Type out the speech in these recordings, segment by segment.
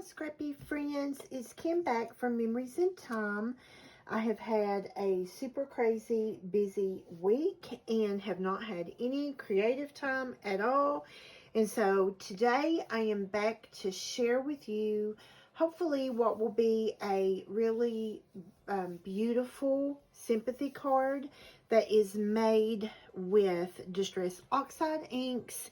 scrappy friends, it's Kim back from Memories in Time. I have had a super crazy busy week and have not had any creative time at all. And so today I am back to share with you hopefully what will be a really beautiful sympathy card that is made with Distress Oxide inks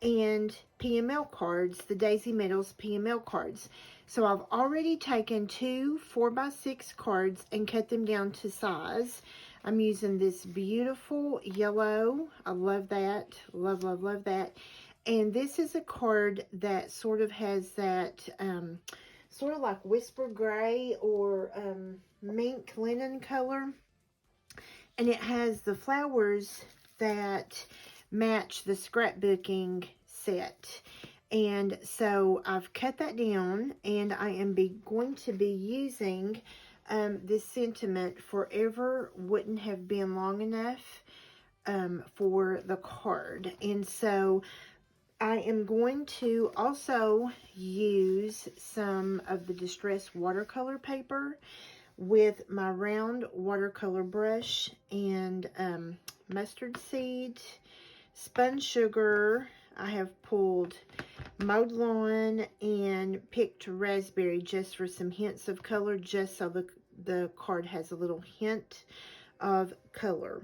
and PML cards, the Daisy Meadows PML cards. So I've already taken two 4x6 cards and cut them down to size. I'm using this beautiful yellow. I love that. Love, love, love that. And this is a card that sort of has that sort of like whisper gray or mink linen color. And it has the flowers that match the scrapbooking set. And so I've cut that down, and I am going to be using this sentiment forever wouldn't have been long enough for the card. And so I am going to also use some of the Distress watercolor paper with my round watercolor brush and mustard seed, spun sugar. I have pulled mowed lawn and picked raspberry just for some hints of color, just so the card has a little hint of color.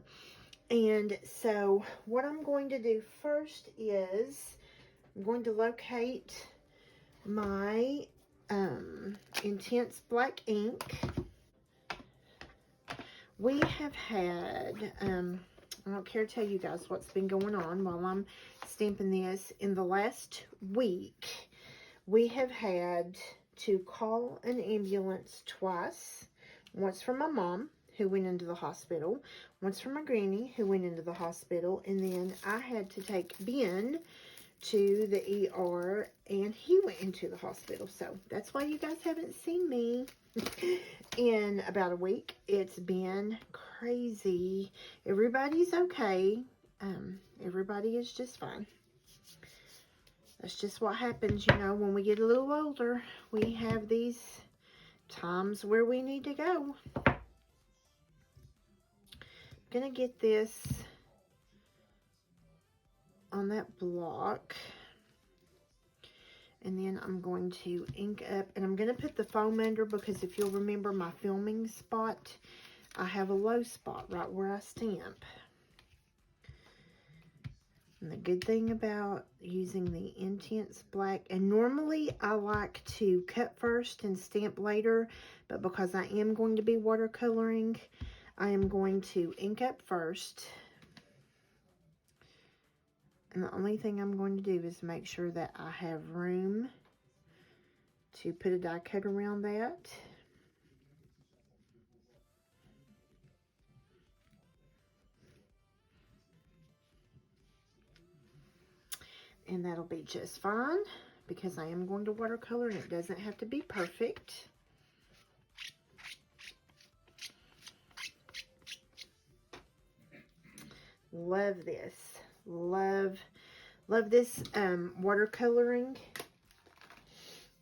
And so what I'm going to do first is I'm going to locate my intense black ink. We have had, I don't care to tell you guys what's been going on while I'm stamping this. In the last week, we have had to call an ambulance twice. Once for my mom, who went into the hospital. Once for my granny, who went into the hospital. And then I had to take Ben to the ER, and he went into the hospital. So that's why you guys haven't seen me in about a week. It's been crazy. Everybody's okay. Everybody is just fine. That's just what happens, you know, when we get a little older. We have these times where we need to go. I'm gonna get this on that block, and then I'm going to ink up, and I'm going to put the foam under, because if you'll remember my filming spot, I have a low spot right where I stamp. And the good thing about using the intense black, and normally I like to cut first and stamp later, but because I am going to be watercoloring, I am going to ink up first. And the only thing I'm going to do is make sure that I have room to put a die cut around that. And that'll be just fine, because I am going to watercolor and it doesn't have to be perfect. Love this. Love this watercoloring.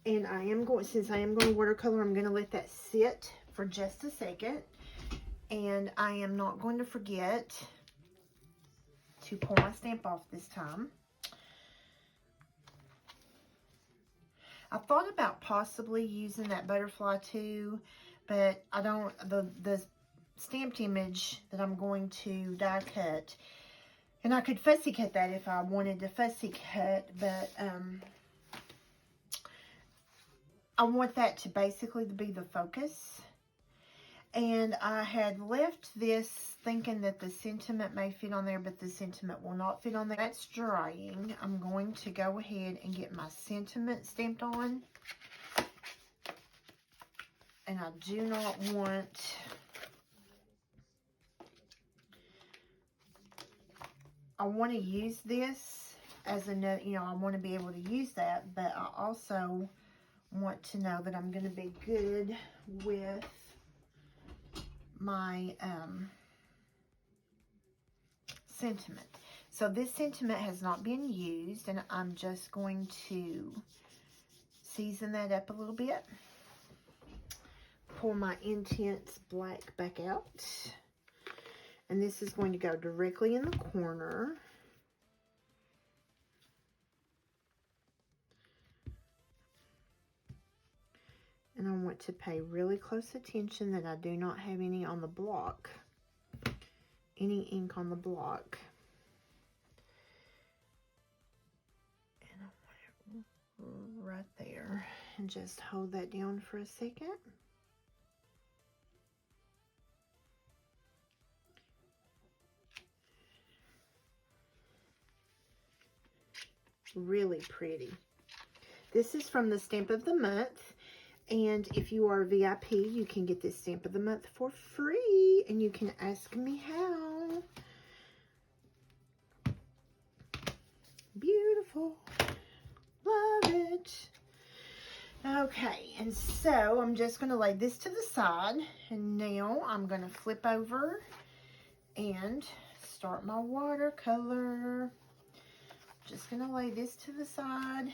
And I am going, since I am going to watercolor, I'm going to let that sit for just a second. And I am not going to forget to pull my stamp off this time. I thought about possibly using that butterfly too, but I don't, the stamped image that I'm going to die cut, and I could fussy cut that if I wanted to fussy cut, but I want that to basically be the focus. And I had left this thinking that the sentiment may fit on there, but the sentiment will not fit on there. That's drying. I'm going to go ahead and get my sentiment stamped on. And I do not want, I want to use this as a, you know, I want to be able to use that, but I also want to know that I'm going to be good with my sentiment. So this sentiment has not been used, and I'm just going to season that up a little bit. Pull my Intense Black back out. And this is going to go directly in the corner. And I want to pay really close attention that I do not have any on the block. Any ink on the block. And I want it right there. And just hold that down for a second. Really pretty. This is from the Stamp of the Month. And if you are VIP, you can get this Stamp of the Month for free. And you can ask me how. Beautiful. Love it. Okay, and so I'm just going to lay this to the side. And now I'm going to flip over and start my watercolor. Just going to lay this to the side.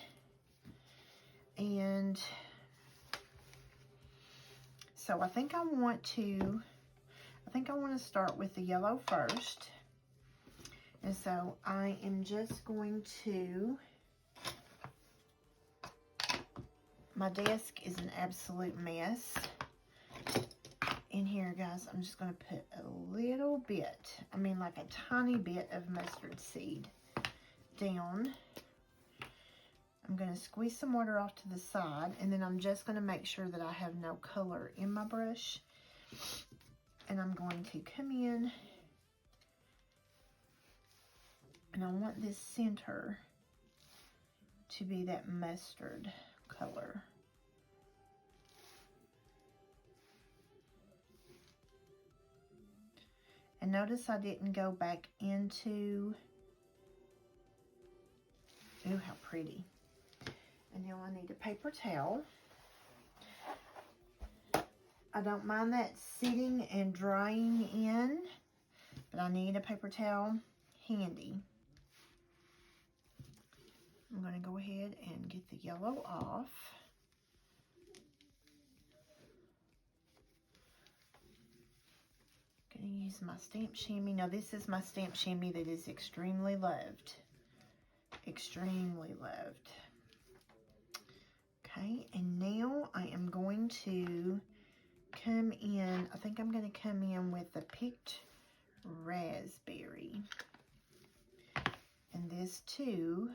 And so I think I want to start with the yellow first. And so I am just going to, my desk is an absolute mess. In here, guys, I'm just going to put a little bit, I mean like a tiny bit of mustard seed down. I'm going to squeeze some water off to the side, and then I'm just going to make sure that I have no color in my brush. And I'm going to come in, and I want this center to be that mustard color. And notice I didn't go back into, ooh, how pretty. And now I need a paper towel. I don't mind that sitting and drying in, but I need a paper towel handy. I'm going to go ahead and get the yellow off. Going to use my stamp chamois. Now this is my stamp chamois that is extremely loved. Extremely loved. Okay, and now I am going to come in, I think I'm going to come in with the Picked Raspberry. And this too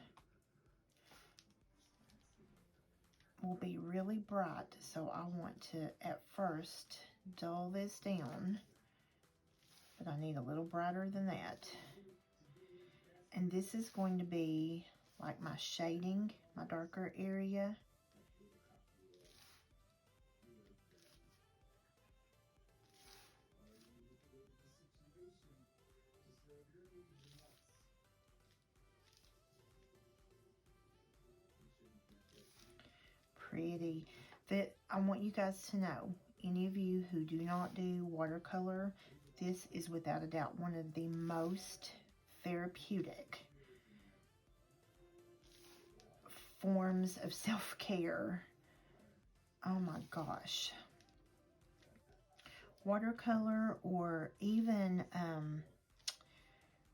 will be really bright, so I want to at first dull this down, but I need a little brighter than that. And this is going to be like my shading, my darker area. Pretty. That I want you guys to know, any of you who do not do watercolor, this is without a doubt one of the most therapeutic forms of self-care. Oh my gosh. Watercolor, or even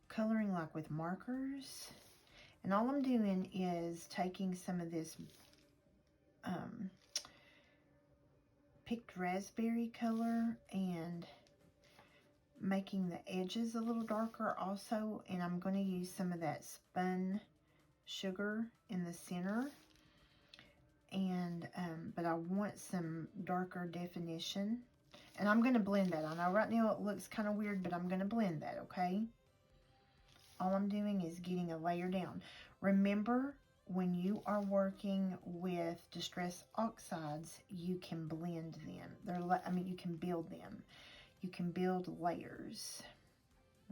coloring like with markers. And all I'm doing is taking some of this Picked Raspberry color and making the edges a little darker also. And I'm going to use some of that spun sugar in the center. And but I want some darker definition. And I'm going to blend that. I know right now it looks kind of weird, but I'm going to blend that, okay? All I'm doing is getting a layer down. Remember, when you are working with Distress Oxides, you can blend them. You can build them. You can build layers,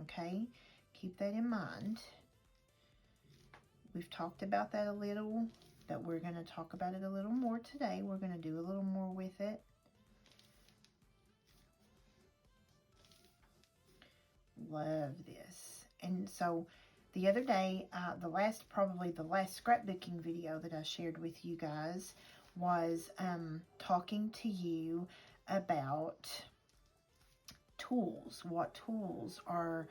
okay? Keep that in mind. We've talked about that a little, but we're going to talk about it a little more today. We're going to do a little more with it. Love this. And so the other day, probably the last scrapbooking video that I shared with you guys was talking to you about tools. What tools are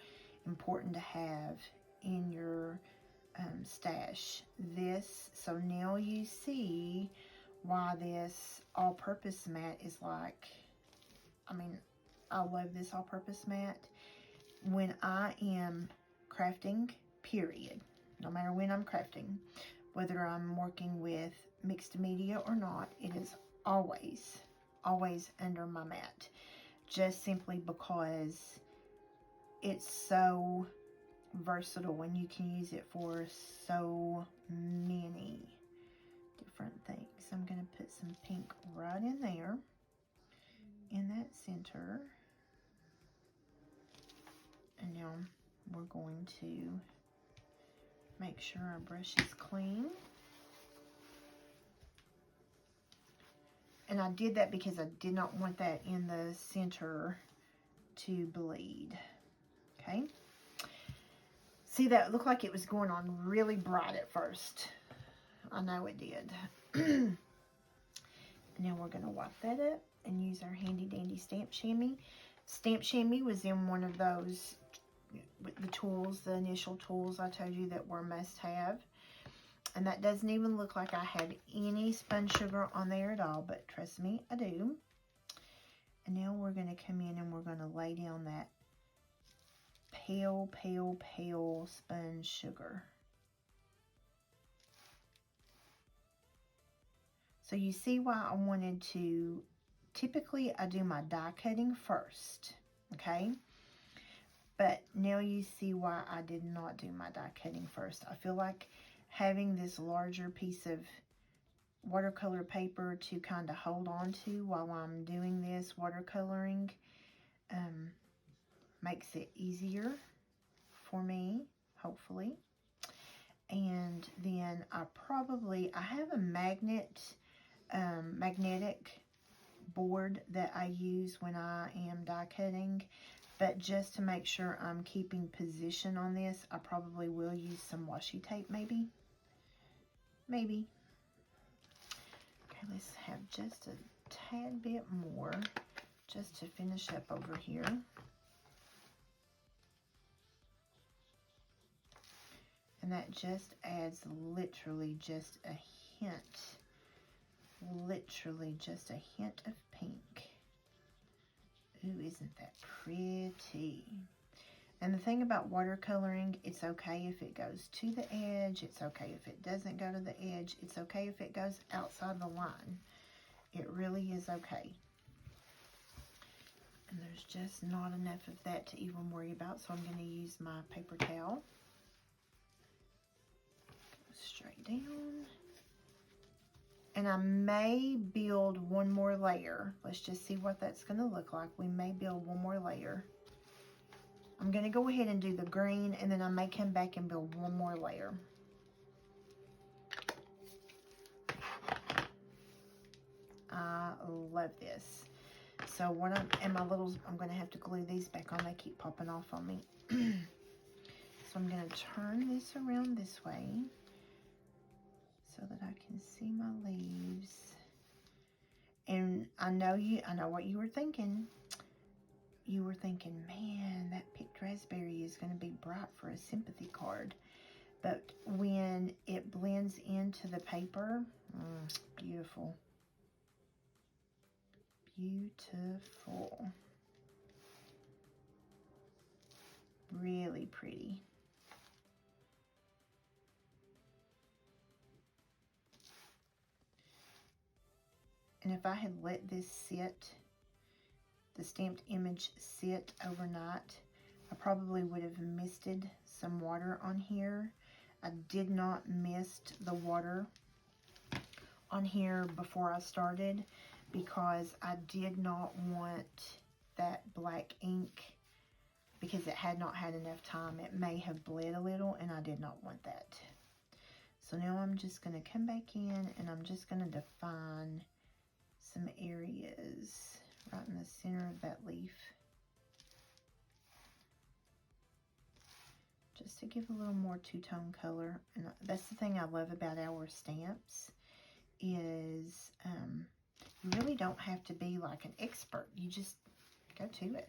important to have in your stash. So now you see why this all-purpose mat is like, I mean, I love this all-purpose mat. When I am crafting, period, no matter when I'm crafting, whether I'm working with mixed media or not, it is always under my mat, just simply because it's so versatile and you can use it for so many different things. I'm going to put some pink right in there, in that center. And now we're going to make sure our brush is clean. And I did that because I did not want that in the center to bleed. Okay. See, that looked like it was going on really bright at first. I know it did. Now we're going to wipe that up and use our handy dandy stamp chamois. Stamp chamois was in one of those, the tools, the initial tools I told you that were must have. And that doesn't even look like I have any spun sugar on there at all, but trust me, I do. And now we're going to come in and we're going to lay down that pale, pale, pale spun sugar. So you see why I wanted to, typically I do my die cutting first, okay? But now you see why I did not do my die cutting first. I feel like having this larger piece of watercolor paper to kind of hold on to while I'm doing this watercoloring makes it easier for me, hopefully. And then I have a magnetic board that I use when I am die cutting, but just to make sure I'm keeping position on this, I probably will use some washi tape, maybe. Okay, let's have just a tad bit more just to finish up over here. And that just adds literally just a hint. Literally just a hint of pink. Ooh, isn't that pretty? And the thing about watercoloring, it's okay if it goes to the edge. It's okay if it doesn't go to the edge. It's okay if it goes outside the line. It really is okay. And there's just not enough of that to even worry about, so I'm going to use my paper towel. Go straight down. And I may build one more layer. Let's just see what that's going to look like. We may build one more layer. I'm going to go ahead and do the green, and then I may come back and build one more layer. I love this. So what I'm going to have to glue these back on. They keep popping off on me. So I'm going to turn this around this way so that I can see my leaves. And I know what you were thinking. You were thinking, man, that picked raspberry is going to be bright for a sympathy card. But when it blends into the paper, beautiful. Beautiful. Really pretty. And if I had let this sit, the stamped image sit overnight, I probably would have misted some water on here. I did not mist the water on here before I started because I did not want that black ink, because it had not had enough time. It may have bled a little, and I did not want that. So now I'm just going to come back in and I'm just going to define some areas right in the center of that leaf, just to give a little more two-tone color. And that's the thing I love about our stamps, is, you really don't have to be like an expert. You just go to it.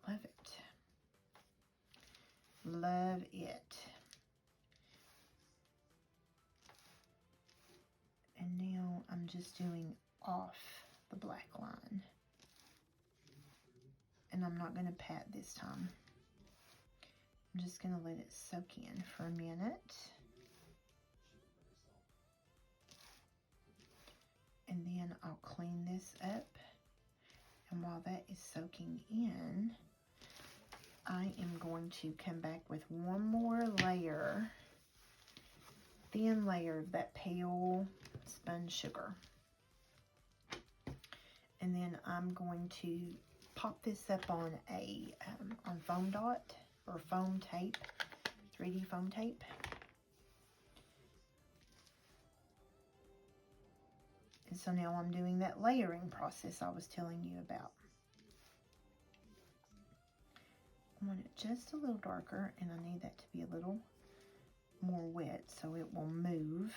Love it. Love it. And now I'm just doing off the black line. And I'm not going to pat this time. I'm just going to let it soak in for a minute. And then I'll clean this up. And while that is soaking in, I am going to come back with one more layer, thin layer of that pale spun sugar. And then I'm going to pop this up on a on foam dot or foam tape, 3D foam tape. And so now I'm doing that layering process I was telling you about. I want it just a little darker, and I need that to be a little more wet so it will move.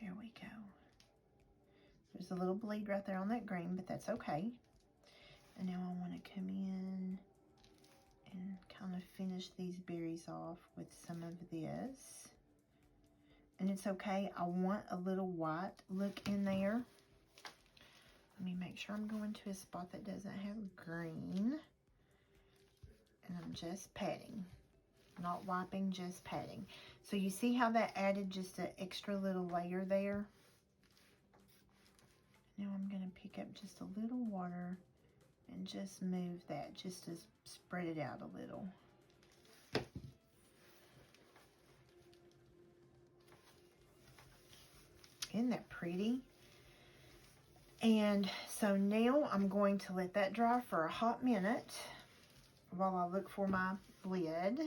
There we go. There's a little bleed right there on that green, but that's okay. And now I want to come in and kind of finish these berries off with some of this. And it's okay. I want a little white look in there. Let me make sure I'm going to a spot that doesn't have green. And I'm just patting. Not wiping, just patting. So you see how that added just an extra little layer there? Now I'm going to pick up just a little water and just move that, just to spread it out a little. Isn't that pretty? And so now I'm going to let that dry for a hot minute while I look for my lid.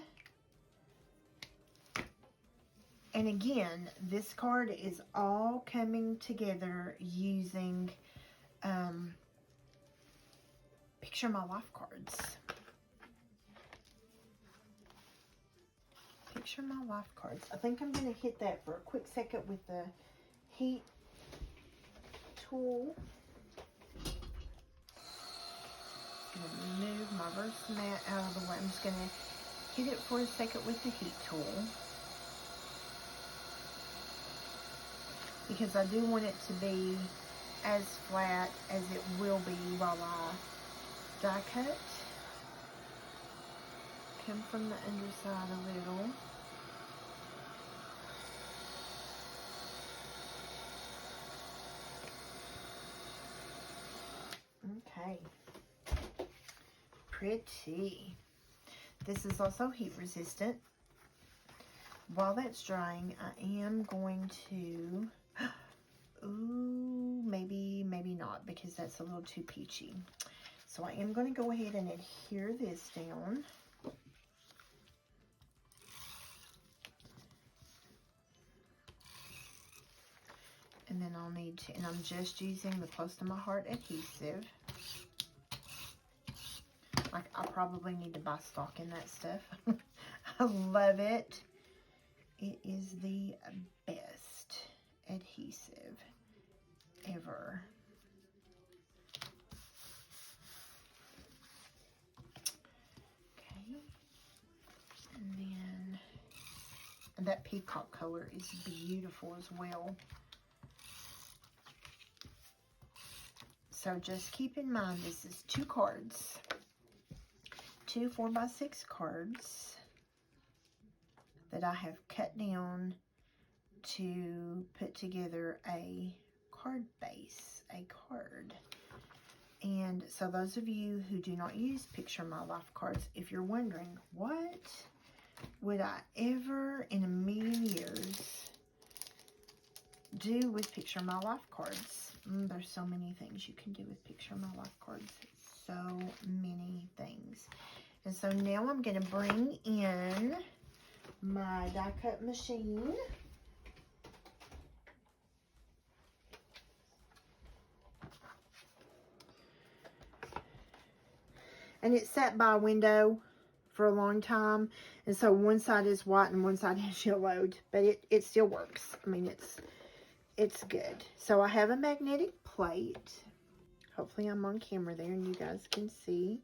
And again, this card is all coming together using Picture My Life cards. Picture My Life cards. I think I'm going to hit that for a quick second with the heat tool. I'm going to move my VersaMat out of the way. I'm just going to hit it for a second with the heat tool, because I do want it to be as flat as it will be while I die cut. Come from the underside a little. Okay. Pretty. This is also heat resistant. While that's drying, I am going to, ooh, maybe not, because that's a little too peachy. So I am going to go ahead and adhere this down. And then I'll need to, and I'm just using the Close to My Heart adhesive. Like, I probably need to buy stock in that stuff. I love it. It is the best adhesive ever. Okay. And then, and that peacock color is beautiful as well. So just keep in mind, this is 2 cards. 2 4x6 cards that I have cut down to put together a card base, a card. And so those of you who do not use Picture My Life cards, if you're wondering, what would I ever in a million years do with Picture My Life cards? There's so many things you can do with Picture My Life cards. So many things. And so now I'm going to bring in my die cut machine. And it sat by a window for a long time, and so one side is white and one side is yellowed, but it still works. I mean, it's good. So I have a magnetic plate. Hopefully I'm on camera there and you guys can see.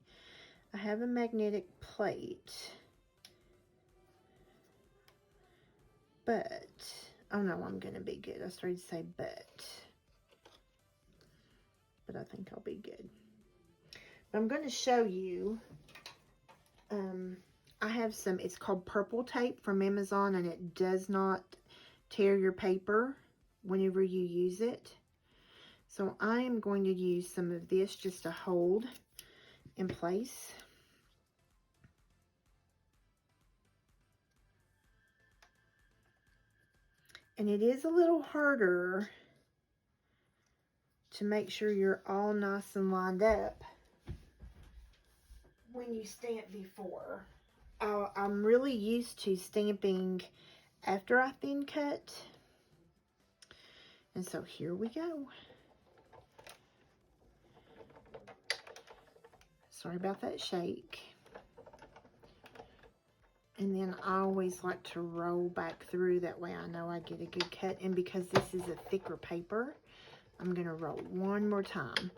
I have a magnetic plate, but oh no, I'm gonna be good. I started to say but I think I'll be good. But I'm going to show you. I have some, it's called purple tape from Amazon, and it does not tear your paper whenever you use it. So I am going to use some of this just to hold in place. And it is a little harder to make sure you're all nice and lined up when you stamp before. I'm really used to stamping after I thin cut. And so here we go. Sorry about that shake. And then I always like to roll back through, that way I know I get a good cut. And because this is a thicker paper, I'm going to roll one more time.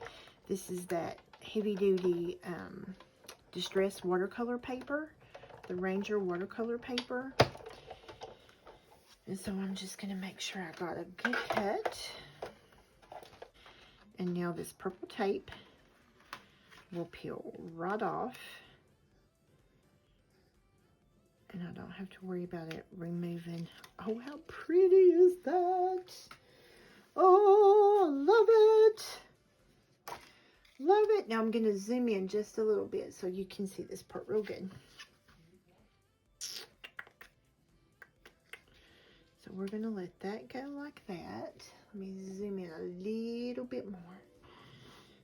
This is that heavy duty distress watercolor paper, the Ranger watercolor paper. And so I'm just going to make sure I got a good cut. And now this purple tape will peel right off. And I don't have to worry about it removing. Oh, how pretty is that? Oh, I love it. Love it. Now I'm going to zoom in just a little bit so you can see this part real good. So we're going to let that go like that. Let me zoom in a little bit more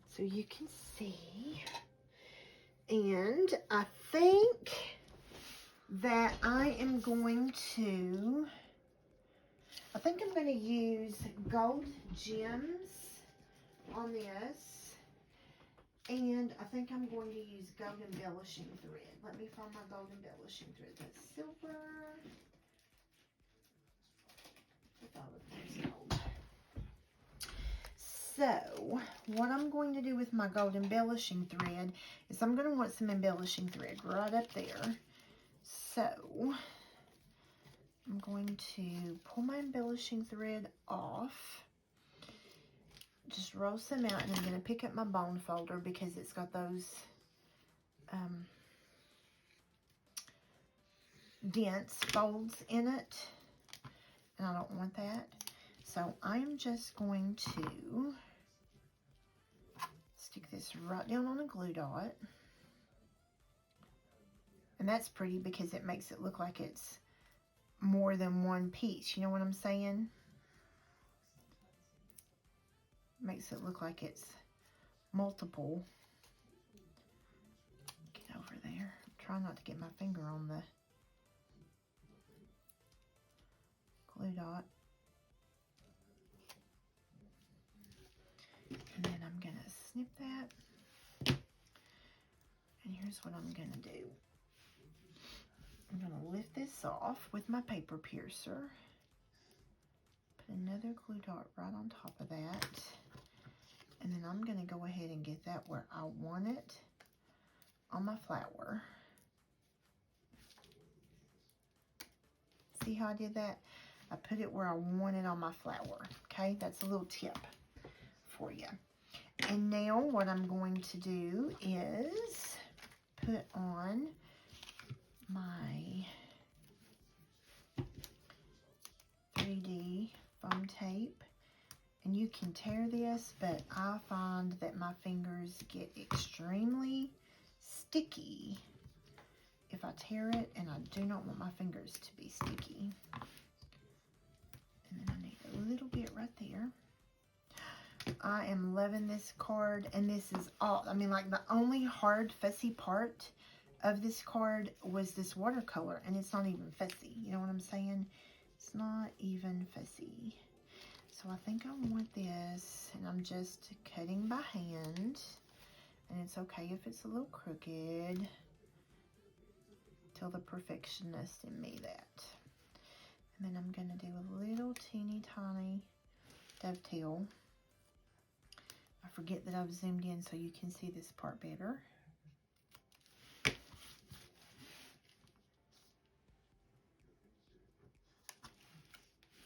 so you can see. And I think that I am going to, I'm going to use gold gems on this. And I think I'm going to use gold embellishing thread. Let me find my gold embellishing thread. That's silver. I thought it was gold. So, what I'm going to do with my gold embellishing thread is I'm going to want some embellishing thread right up there. So, I'm going to pull my embellishing thread off. Just roll some out, and I'm going to pick up my bone folder because it's got those dense folds in it, and I don't want that. So I'm just going to stick this right down on a glue dot. And that's pretty because it makes it look like it's more than one piece. You know what I'm saying? Makes it look like it's multiple. Get over there. Try not to get my finger on the glue dot. And then I'm going to snip that. And here's what I'm going to do. I'm going to lift this off with my paper piercer. Put another glue dot right on top of that. And then I'm going to go ahead and get that where I want it on my flower. See how I did that? I put it where I want it on my flower. Okay, that's a little tip for you. And now what I'm going to do is put on my 3D foam tape. And you can tear this, but I find that my fingers get extremely sticky if I tear it, and I do not want my fingers to be sticky. And then I need a little bit right there. I am loving this card, and this is all, I mean, like the only hard, fussy part of this card was this watercolor, and it's not even fussy. You know what I'm saying? It's not even fussy. So I think I want this, and I'm just cutting by hand. And it's okay if it's a little crooked. Tell the perfectionist in me that. And then I'm going to do a little teeny tiny dovetail. I forget that I've zoomed in so you can see this part better.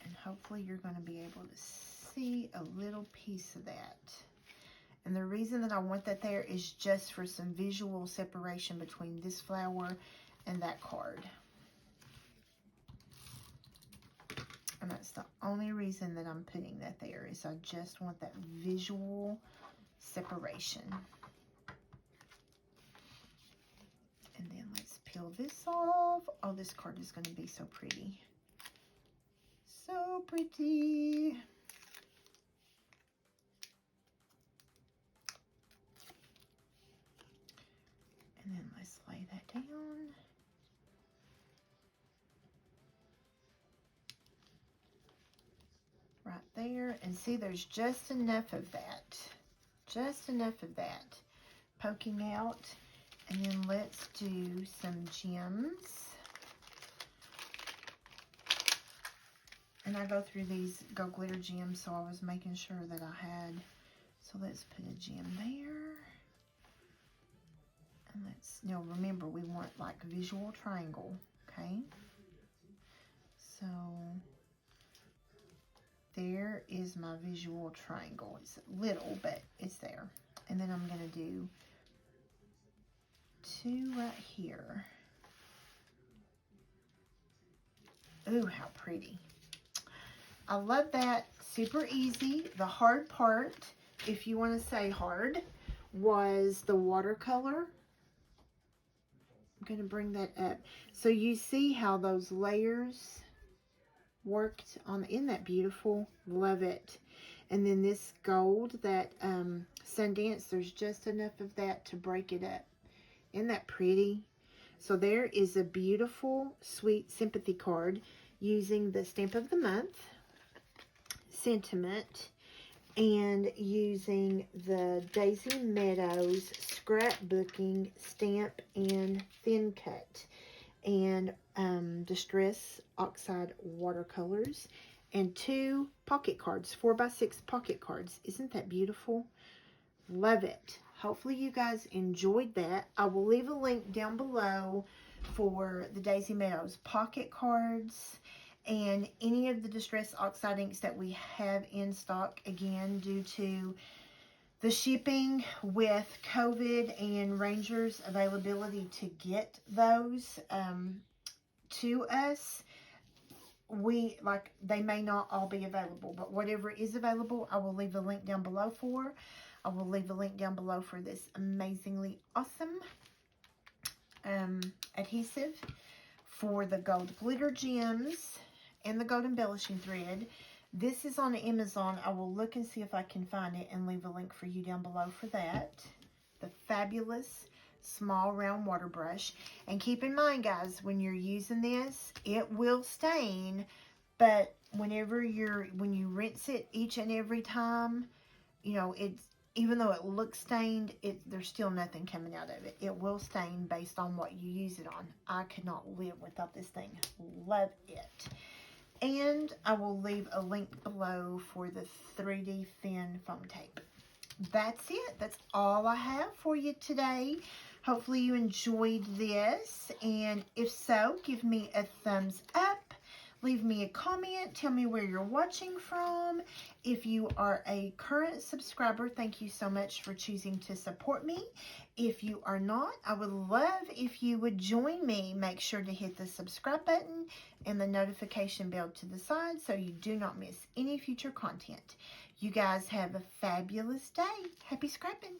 And hopefully you're going to be able to see a little piece of that. And the reason that I want that there is just for some visual separation between this flower and that card. And that's the only reason that I'm putting that there, is I just want that visual separation. And then let's peel this off. Oh, this card is going to be so pretty. So pretty. And then let's lay that down. Right there. And see, there's just enough of that. Just enough of that poking out. And then let's do some gems. And I go through these gold glitter gems, so I was making sure that I had. So let's put a gem there. And let's, you know, remember we want like visual triangle, okay? So there is my visual triangle. It's little, but it's there. And then I'm going to do 2 right here. Ooh, how pretty. I love that. Super easy. The hard part, if you want to say hard, was the watercolor. I'm going to bring that up. So you see how those layers worked on. Isn't that beautiful? Love it. And then this gold, that Sundance, there's just enough of that to break it up. Isn't that pretty? So there is a beautiful, sweet sympathy card using the stamp of the month, sentiment, and using the Daisy Meadows scrapbooking stamp and thin cut, and Distress Oxide watercolors, and 2 pocket cards, 4x6 pocket cards. Isn't that beautiful? Love it. Hopefully you guys enjoyed that. I will leave a link down below for the Daisy Meadows pocket cards and any of the Distress Oxide inks that we have in stock. Again, due to the shipping with COVID and Ranger's availability to get those to us, they may not all be available, but whatever is available, I will leave a link down below for. I will leave a link down below for this amazingly awesome adhesive for the gold glitter gems and the gold embellishing thread. This is on Amazon. I will look and see if I can find it and leave a link for you down below for that. The fabulous small round water brush. And keep in mind, guys, when you're using this, it will stain, but when you rinse it each and every time, you know, even though it looks stained, there's still nothing coming out of it. It will stain based on what you use it on. I could not live without this thing. Love it. And I will leave a link below for the 3D thin foam tape. That's it. That's all I have for you today. Hopefully you enjoyed this. And if so, give me a thumbs up. Leave me a comment. Tell me where you're watching from. If you are a current subscriber, thank you so much for choosing to support me. If you are not, I would love if you would join me. Make sure to hit the subscribe button and the notification bell to the side so you do not miss any future content. You guys have a fabulous day. Happy scrapping.